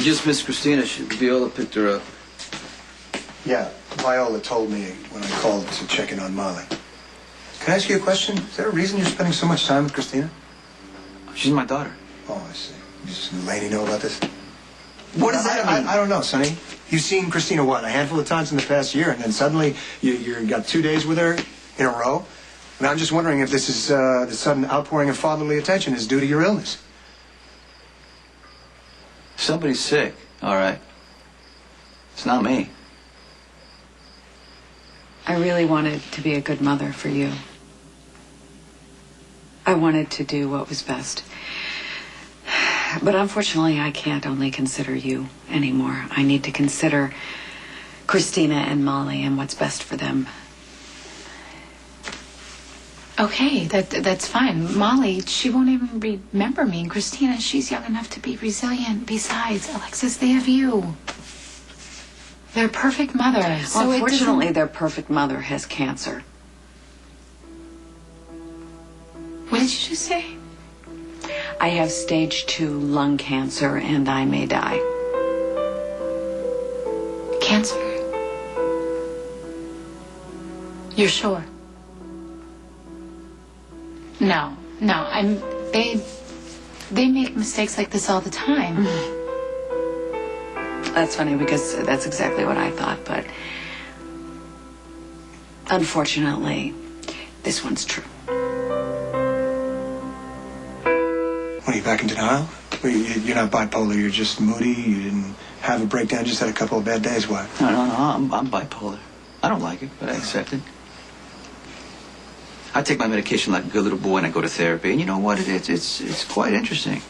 You just missed Christina. Viola picked her up. Yeah, Viola told me when I called to check in on Molly. Can I ask you a question? Is there a reason you're spending so much time with Christina? She's my daughter. Oh, I see. Does Laney know about this? What does that mean? I don't know, Sonny. You've seen Christina, what, a handful of times in the past year, and then suddenly you got 2 days with her in a row? And I'm just wondering if this is the sudden outpouring of fatherly attention is due to your illness. Somebody's sick, all right. It's not me. I really wanted to be a good mother for you. I wanted to do what was best. But unfortunately, I can't only consider you anymore. I need to consider Christina and Molly and what's best for them. Okay, that's fine. Molly, she won't even remember me. And Christina, she's young enough to be resilient. Besides, Alexis, they have you. They're perfect mothers. Well, unfortunately, their perfect mother has cancer. What did you just say? I have stage 2 lung cancer, and I may die. Cancer? You're sure? No. They make mistakes like this all the time. That's funny because that's exactly what I thought, but unfortunately, this one's true. What, are you back in denial? You're not bipolar, you're just moody, you didn't have a breakdown, just had a couple of bad days, what? No, I'm bipolar. I don't like it, but I accept it. I take my medication like a good little boy and I go to therapy. And you know what? It's quite interesting.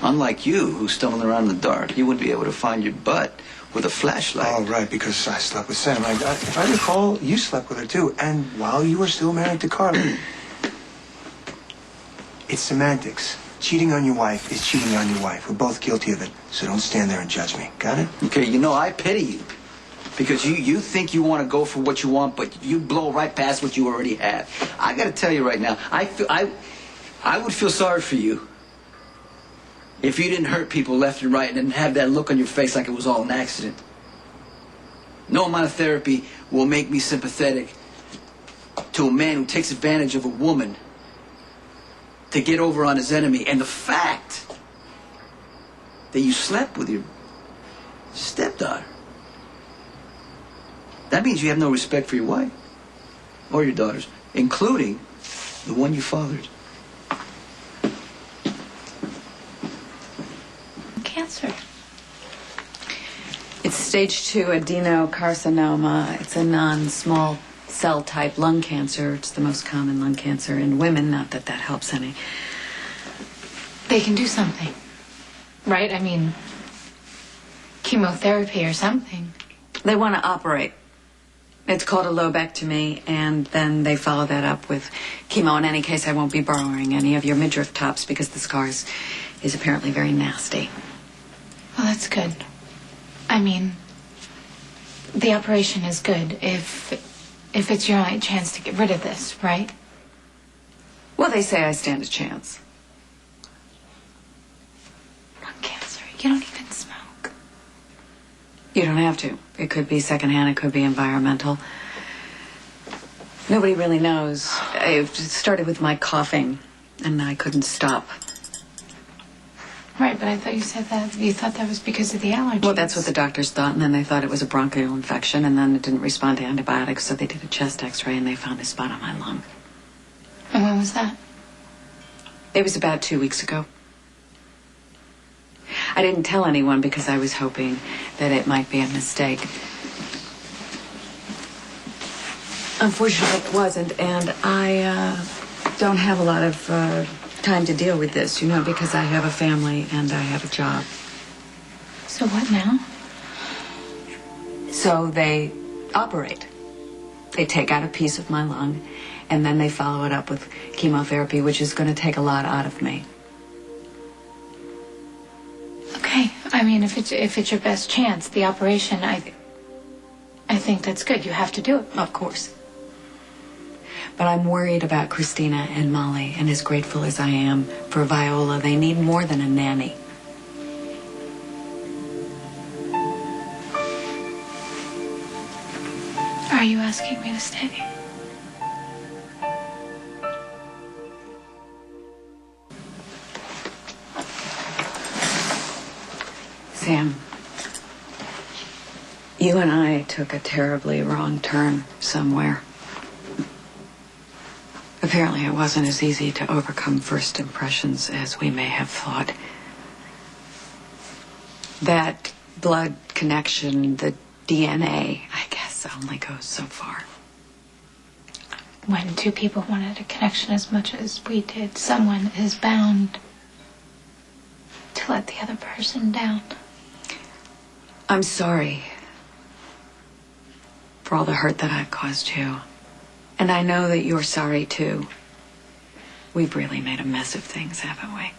Unlike you, who's stumbling around in the dark, you wouldn't be able to find your butt with a flashlight. Oh, right, because I slept with Sam. If I recall, you slept with her, too. And while you were still married to Carly. It's semantics. Cheating on your wife is cheating on your wife. We're both guilty of it. So don't stand there and judge me. Got it? Okay, I pity you. Because you think you want to go for what you want, but you blow right past what you already have. I got to tell you right now, I would feel sorry for you if you didn't hurt people left and right and didn't have that look on your face like it was all an accident. No amount of therapy will make me sympathetic to a man who takes advantage of a woman to get over on his enemy. And the fact that you slept with your stepdaughter, that means you have no respect for your wife or your daughters, including the one you fathered. Cancer. It's stage 2 adenocarcinoma. It's a non-small cell type lung cancer. It's the most common lung cancer in women, not that that helps any. They can do something, right? I mean, chemotherapy or something. They want to operate. It's called a lobectomy, and then they follow that up with chemo. In any case, I won't be borrowing any of your midriff tops because the scar is apparently very nasty. Well, that's good. I mean, the operation is good if it's your only chance to get rid of this, right? Well, they say I stand a chance. Lung cancer. You don't even smoke. You don't have to. It could be secondhand, it could be environmental. Nobody really knows. It started with my coughing, and I couldn't stop. Right, but I thought you said that you thought that was because of the allergies. Well, that's what the doctors thought, and then they thought it was a bronchial infection, and then it didn't respond to antibiotics, so they did a chest x-ray, and they found a spot on my lung. And when was that? It was about 2 weeks ago. I didn't tell anyone because I was hoping that it might be a mistake. Unfortunately, it wasn't, and I don't have a lot of time to deal with this, because I have a family and I have a job. So what now? So they operate. They take out a piece of my lung, and then they follow it up with chemotherapy, which is going to take a lot out of me. Okay, I mean, if it's your best chance, the operation, I think that's good. You have to do it. Of course. But I'm worried about Christina and Molly, and as grateful as I am for Viola, they need more than a nanny. are you asking me to stay? Sam, you and I took a terribly wrong turn somewhere. Apparently, it wasn't as easy to overcome first impressions as we may have thought. That blood connection, the DNA, I guess, only goes so far. When two people wanted a connection as much as we did, someone is bound to let the other person down. I'm sorry for all the hurt that I've caused you. And I know that you're sorry, too. We've really made a mess of things, haven't we?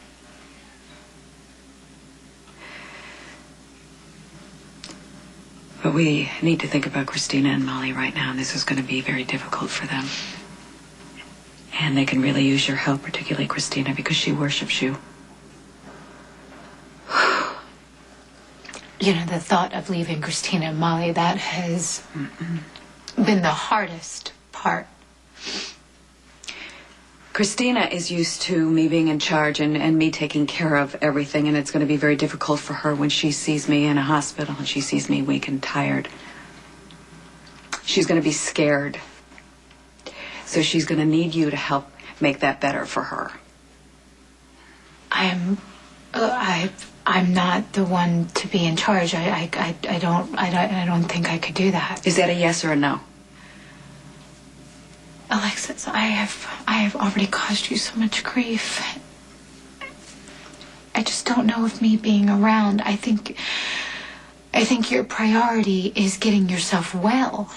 But we need to think about Christina and Molly right now, and this is going to be very difficult for them. And they can really use your help, particularly Christina, because she worships you. You know, the thought of leaving Christina and Molly, that has been the hardest part. Christina is used to me being in charge and me taking care of everything, and it's going to be very difficult for her when she sees me in a hospital and she sees me weak and tired. She's going to be scared. So she's going to need you to help make that better for her. I'm not the one to be in charge. I don't think I could do that. Is that a yes or a no? Alexis, I have already caused you so much grief. I just don't know if me being around, I think your priority is getting yourself well.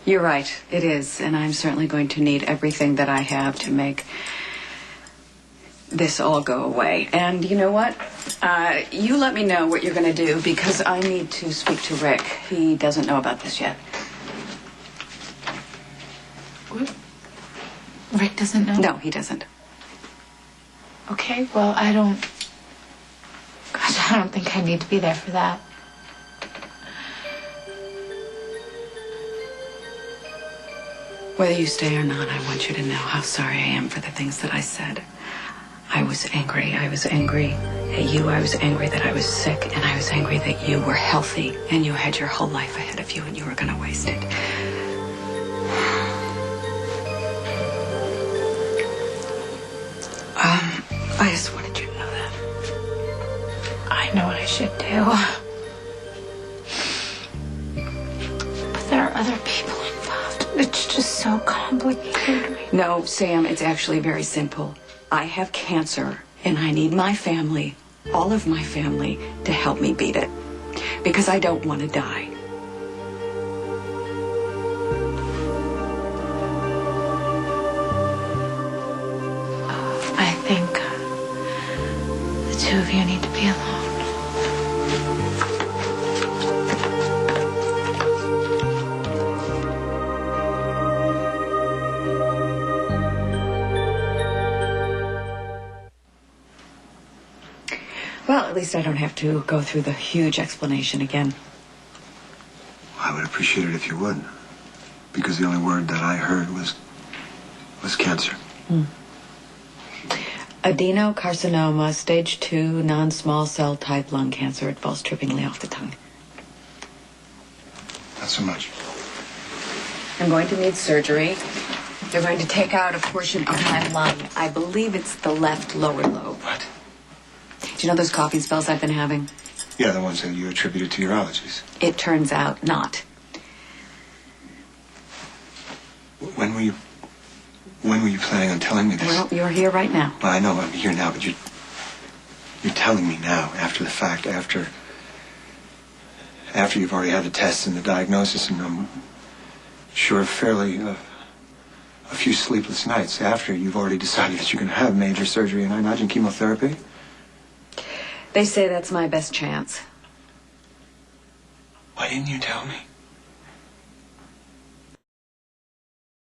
You're right, it is, and I'm certainly going to need everything that I have to make this all go away. And you know what? You let me know what you're going to do, because I need to speak to Rick. He doesn't know about this yet. Rick doesn't know? No, he doesn't. Okay, well, I don't think I need to be there for that. Whether you stay or not, I want you to know how sorry I am for the things that I said. I was angry. I was angry at you. I was angry that I was sick. And I was angry that you were healthy and you had your whole life ahead of you and you were going to waste it. I just wanted you to know that. I know what I should do. But there are other people involved. It's just so complicated. No, Sam, it's actually very simple. I have cancer, and I need my family, all of my family, to help me beat it. Because I don't want to die. I think the two of you need to be alone. Well, at least I don't have to go through the huge explanation again. I would appreciate it if you would. Because the only word that I heard was cancer. Adenocarcinoma, stage 2, non-small cell type lung cancer. It falls trippingly off the tongue. Not so much. I'm going to need surgery. They're going to take out a portion of my lung. I believe it's the left lower lobe. What? Do you know those coughing spells I've been having? Yeah, the ones that you attributed to your allergies. It turns out not. When were you planning on telling me this? Well, you're here right now. Well, I know I'm here now, but you're telling me now, after the fact, after you've already had the tests and the diagnosis, and I'm sure fairly a few sleepless nights after you've already decided that you're going to have major surgery and I imagine chemotherapy. They say that's my best chance. Why didn't you tell me?